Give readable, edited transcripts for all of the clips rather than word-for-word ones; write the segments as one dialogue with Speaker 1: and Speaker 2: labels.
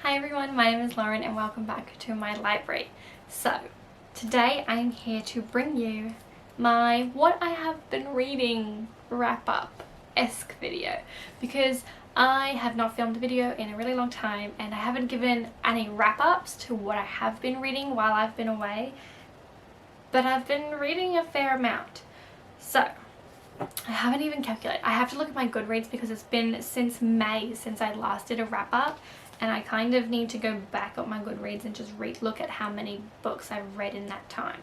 Speaker 1: Hi everyone, my name is Lauren and welcome back to my library. So, today I'm here to bring you my what I have been reading wrap-up-esque video, because I have not filmed a video in a really long time and I haven't given any wrap-ups to what I have been reading while I've been away, but I've been reading a fair amount. So, I haven't even calculated. I have to look at my Goodreads because it's been since May since I last did a wrap-up, and I kind of need to go back up my Goodreads and just look at how many books I've read in that time.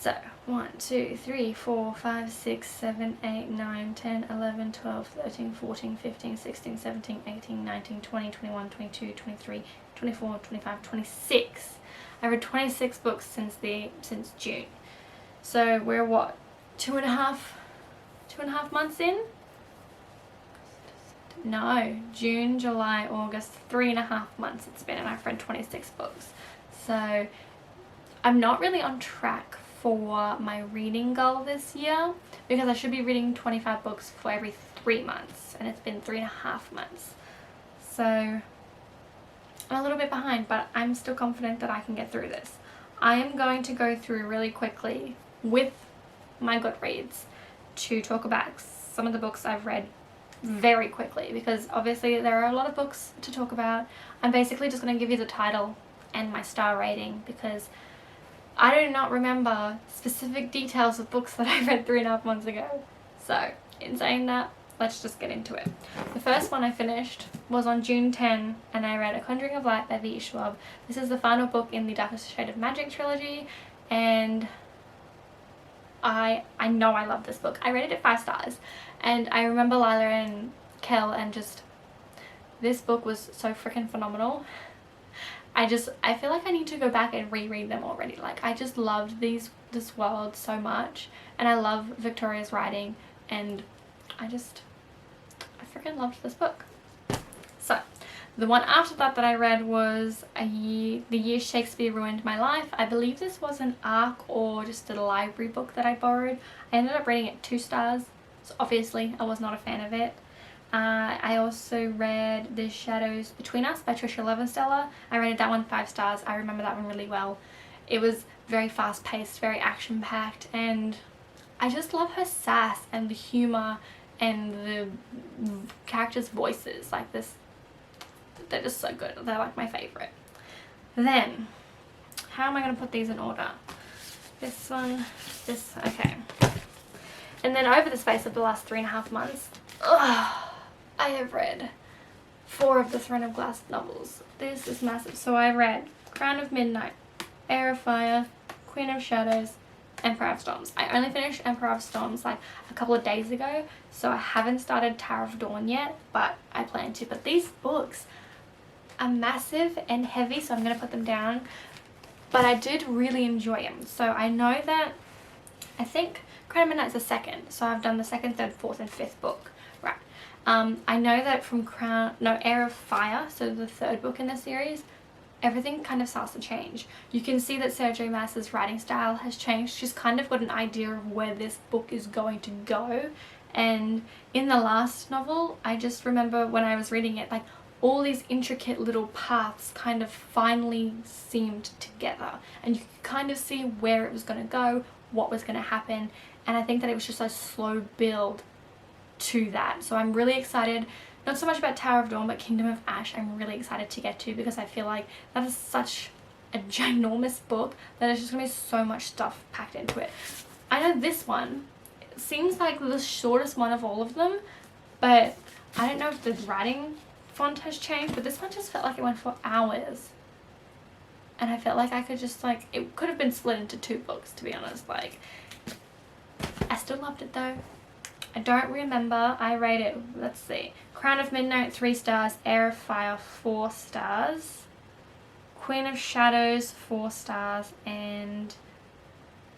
Speaker 1: So, 1, 2, 3, 4, 5, 6, 7, 8, 9, 10, 11, 12, 13, 14, 15, 16, 17, 18, 19, 20, 21, 22, 23, 24, 25, 26. I read 26 books since June. So we're what? Two and a half months in? No, June, July, August, 3.5 months it's been, and I've read 26 books. So I'm not really on track for my reading goal this year, because I should be reading 25 books for every 3 months, and it's been 3.5 months. So I'm a little bit behind, but I'm still confident that I can get through this. I am going to go through really quickly with my Goodreads to talk about some of the books I've read very quickly, because obviously there are a lot of books to talk about. I'm basically just going to give you the title and my star rating, because I do not remember specific details of books that I read 3.5 months ago. So in saying that, let's just get into it. The first one I finished was on June 10, and I read A Conjuring of Light by V.E. Schwab. This is the final book in the Darkest Shade of Magic trilogy, and I know I love this book. I rated it 5 stars, and I remember Lila and Kel, and just this book was so freaking phenomenal. I feel like I need to go back and reread them already. Like, I just loved this world so much, and I love Victoria's writing, and I freaking loved this book. So the one after that I read was The Year Shakespeare Ruined My Life. I believe this was an ARC or just a library book that I borrowed. I ended up rating it 2 stars, so obviously I was not a fan of it. I also read The Shadows Between Us by Tricia Levensteller. I rated that one 5 stars. I remember that one really well. It was very fast paced, very action packed, and I just love her sass and the humour and the characters' voices. Like this, they're just so good. They're like my favourite. Then, how am I going to put these in order? This one, this, okay. And then over the space of the last 3.5 months, I have read 4 of the Throne of Glass novels. This is massive. So I read Crown of Midnight, Heir of Fire, Queen of Shadows, Emperor of Storms. I only finished Emperor of Storms like a couple of days ago, so I haven't started Tower of Dawn yet, but I plan to. But these books are massive and heavy, so I'm going to put them down. But I did really enjoy them. So I know that, I think Crown of Midnight's the 2nd, so I've done the 2nd, 3rd, 4th and 5th book. Right. I know that from Heir of Fire, so the 3rd book in the series, everything kind of starts to change. You can see that Sarah J Maas's writing style has changed. She's kind of got an idea of where this book is going to go. And in the last novel, I just remember when I was reading it, like, all these intricate little paths kind of finally seemed together, and you could kind of see where it was going to go, what was going to happen, and I think that it was just a slow build to that. So I'm really excited, not so much about Tower of Dawn, but Kingdom of Ash I'm really excited to get to, because I feel like that is such a ginormous book that there's just going to be so much stuff packed into it. I know this one seems like the shortest one of all of them, but I don't know if the writing font has changed, but this one just felt like it went for hours, and I felt like I could just, like, it could have been split into 2 books, to be honest. Like, I still loved it though. I don't remember. I rated, let's see, Crown of Midnight 3 stars, Heir of Fire 4 stars, Queen of Shadows 4 stars, and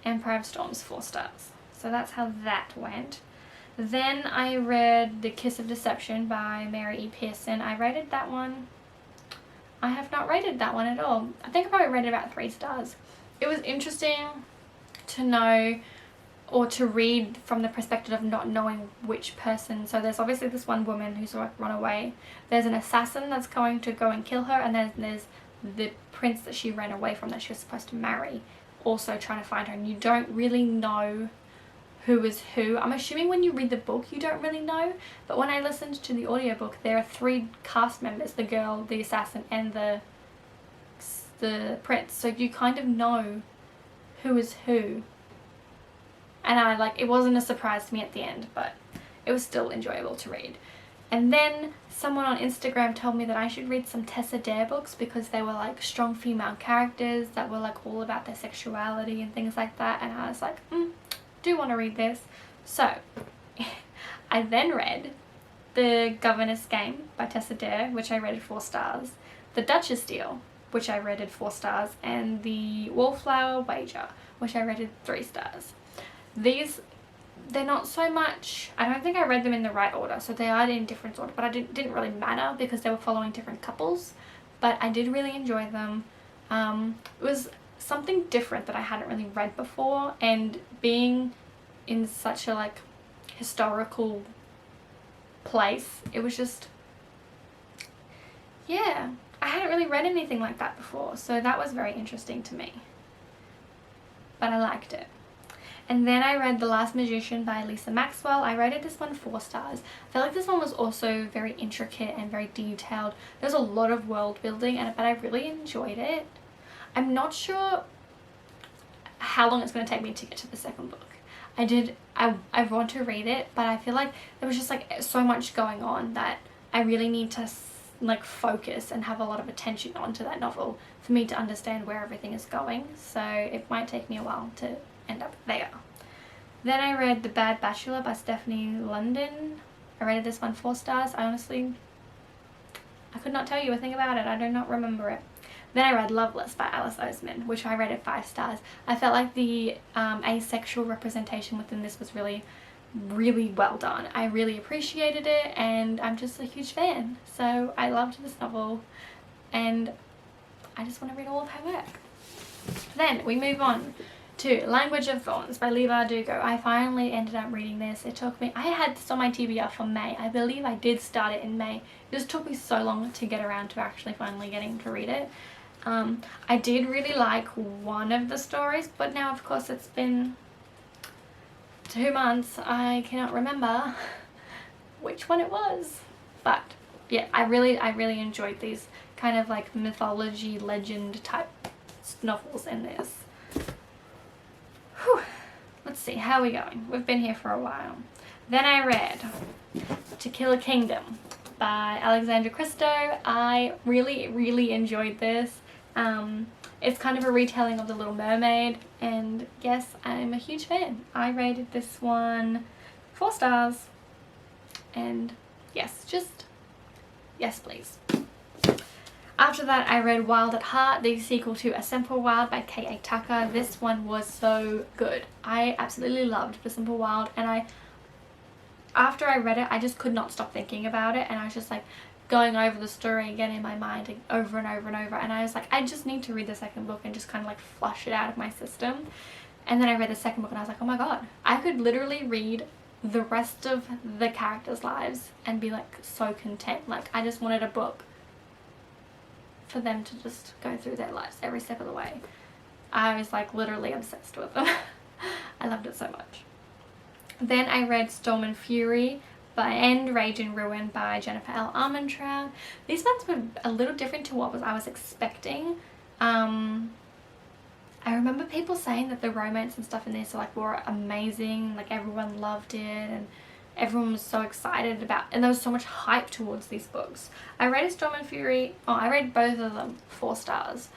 Speaker 1: Emperor of Storms 4 stars. So that's how that went. Then I read The Kiss of Deception by Mary E. Pearson. I rated that one. I have not rated that one at all. I think I probably rated about 3 stars. It was interesting to know or to read from the perspective of not knowing which person. So there's obviously this one woman who's like run away. There's an assassin that's going to go and kill her, and then there's the prince that she ran away from that she was supposed to marry, also trying to find her, and you don't really know who is who. I'm assuming when you read the book you don't really know, but when I listened to the audiobook there are 3 cast members, the girl, the assassin, and the prince, so you kind of know who is who. And I like, it wasn't a surprise to me at the end, but it was still enjoyable to read. And then someone on Instagram told me that I should read some Tessa Dare books because they were like strong female characters that were like all about their sexuality and things like that, and I was like, do want to read this. So I then read The Governess Game by Tessa Dare, which I rated 4 stars, The Duchess Deal, which I rated 4 stars, and The Wallflower Wager, which I rated 3 stars. These, they're not so much, I don't think I read them in the right order, so they are in different order, but it didn't really matter because they were following different couples, but I did really enjoy them. It was something different that I hadn't really read before, and being in such a like historical place, it was just, yeah, I hadn't really read anything like that before, so that was very interesting to me, but I liked it. And then I read The Last Magician by Lisa Maxwell. I rated this one 4 stars. I felt like this one was also very intricate and very detailed. There's a lot of world building, but I really enjoyed it. I'm not sure how long it's going to take me to get to the second book. I want to read it, but I feel like there was just like so much going on that I really need to like focus and have a lot of attention onto that novel for me to understand where everything is going. So it might take me a while to end up there. Then I read The Bad Bachelor by Stephanie London. I rated this one 4 stars. I could not tell you a thing about it. I do not remember it. Then I read Loveless by Alice Oseman, which I rated 5 stars. I felt like the asexual representation within this was really, really well done. I really appreciated it, and I'm just a huge fan. So I loved this novel, and I just want to read all of her work. Then we move on to Language of Thorns by Leigh Bardugo. I finally ended up reading this. It took me, I had this on my TBR for May. I believe I did start it in May. It just took me so long to get around to actually finally getting to read it. I did really like one of the stories, but now of course it's been 2 months. I cannot remember which one it was. But yeah, I really enjoyed these kind of like mythology, legend type novels in this. Whew. Let's see, how are we going? We've been here for a while. Then I read To Kill a Kingdom by Alexandra Christo. I really enjoyed this. It's kind of a retelling of The Little Mermaid, and yes, I'm a huge fan. I rated this one 4 stars, and yes, yes please. After that I read Wild at Heart, the sequel to A Simple Wild by K.A. Tucker. This one was so good. I absolutely loved The Simple Wild, and after I read it I just could not stop thinking about it, and I was just like going over the story again in my mind over and over and over, and I was like, I just need to read the second book and just kind of like flush it out of my system. And then I read the second book and I was like, oh my god, I could literally read the rest of the characters' lives and be like so content. Like I just wanted a book for them to just go through their lives every step of the way. I was like literally obsessed with them. I loved it so much. Then I read Storm and Fury and Rage and Ruin by Jennifer L. Armentrout. These ones were a little different to what I was expecting. I remember people saying that the romance and stuff in this were amazing, like everyone loved it and everyone was so excited about, and there was so much hype towards these books. I read Storm and Fury, I read both of them 4 stars.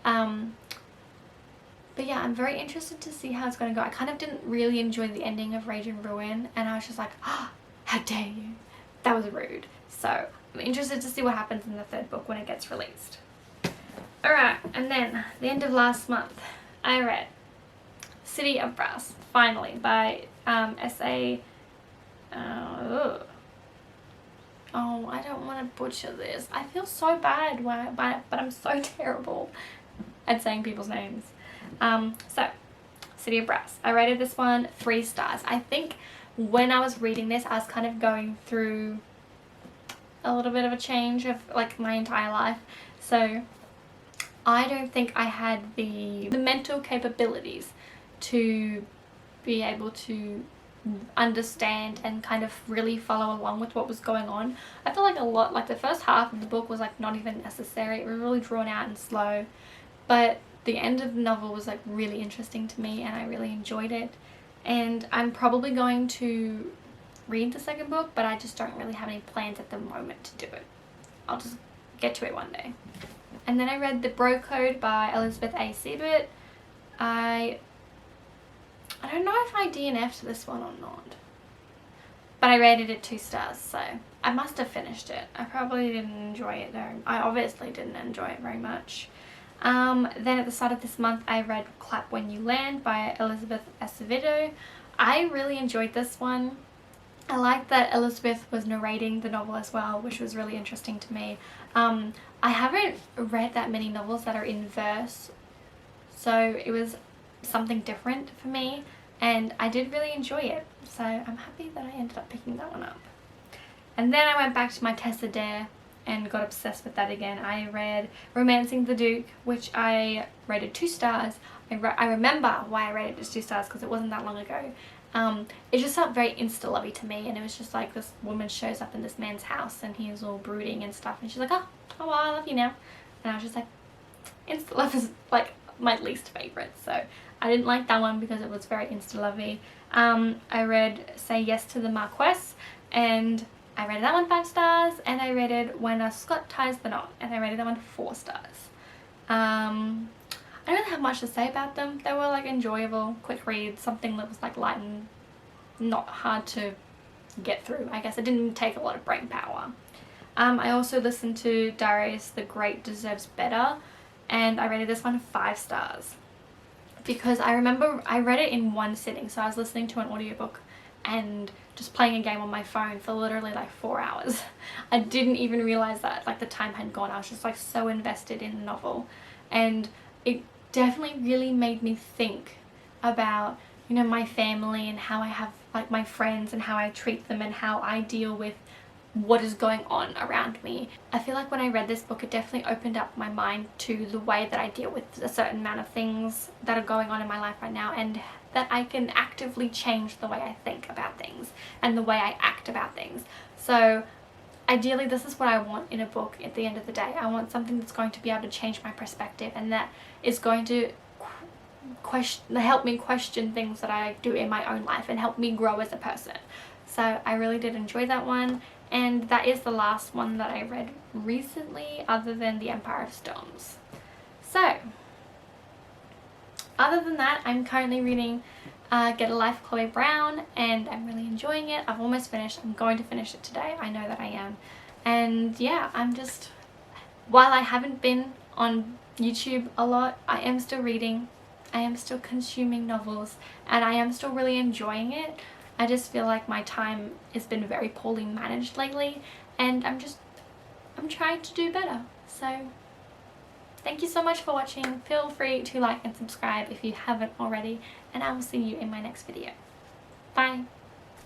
Speaker 1: But yeah, I'm very interested to see how it's going to go. I kind of didn't really enjoy the ending of Rage and Ruin, and I was just like, oh, how dare you? That was rude. So I'm interested to see what happens in the 3rd book when it gets released. Alright, and then the end of last month, I read City of Brass, finally, by S.A. Oh, I don't want to butcher this. I feel so bad, but I'm so terrible at saying people's names. So, City of Brass. I rated this one 3 stars. I think when I was reading this, I was kind of going through a little bit of a change of like my entire life. So I don't think I had the mental capabilities to be able to understand and kind of really follow along with what was going on. I feel like a lot, like the first half of the book was like not even necessary. It was really drawn out and slow, but the end of the novel was like really interesting to me and I really enjoyed it. And I'm probably going to read the second book, but I just don't really have any plans at the moment to do it. I'll just get to it one day. And then I read The Bro Code by Elizabeth A. Siebert. I don't know if I DNF'd this one or not, but I rated it 2 stars, so I must have finished it. I probably didn't enjoy it though. I obviously didn't enjoy it very much. Then at the start of this month I read Clap When You Land by Elizabeth Acevedo. I really enjoyed this one. I like that Elizabeth was narrating the novel as well, which was really interesting to me. I haven't read that many novels that are in verse, so it was something different for me and I did really enjoy it, so I'm happy that I ended up picking that one up. And then I went back to my Tessa Dare and got obsessed with that again. I read Romancing the Duke, which I rated 2 stars. I remember why I rated it 2 stars because it wasn't that long ago. It just felt very insta-lovey to me, and it was just like this woman shows up in this man's house and he is all brooding and stuff and she's like, oh well, I love you now. And I was just like, insta-love is like my least favourite, so I didn't like that one because it was very insta-lovey. I read Say Yes to the Marquess and I rated that one 5 stars, and I rated When a Scot Ties the Knot and I rated that one 4 stars. I don't really have much to say about them. They were like enjoyable, quick reads, something that was like light and not hard to get through. I guess it didn't take a lot of brain power. I also listened to Darius the Great Deserves Better and I rated this one 5 stars because I remember I read it in one sitting. So I was listening to an audiobook and just playing a game on my phone for literally like 4 hours. I didn't even realize that like the time had gone. I was just like so invested in the novel, and it definitely really made me think about, you know, my family and how I have like my friends and how I treat them and how I deal with what is going on around me. I feel like when I read this book it definitely opened up my mind to the way that I deal with a certain amount of things that are going on in my life right now, and that I can actively change the way I think about things and the way I act about things. So ideally this is what I want in a book at the end of the day. I want something that's going to be able to change my perspective and that is going to help me question things that I do in my own life and help me grow as a person. So I really did enjoy that one, and that is the last one that I read recently other than The Empire of Storms. So other than that, I'm currently reading Get a Life, Chloe Brown, and I'm really enjoying it. I've almost finished. I'm going to finish it today. I know that I am. And yeah, I'm just, while I haven't been on YouTube a lot, I am still reading. I am still consuming novels and I am still really enjoying it. I just feel like my time has been very poorly managed lately and I'm trying to do better. So thank you so much for watching. Feel free to like and subscribe if you haven't already, and I will see you in my next video. Bye!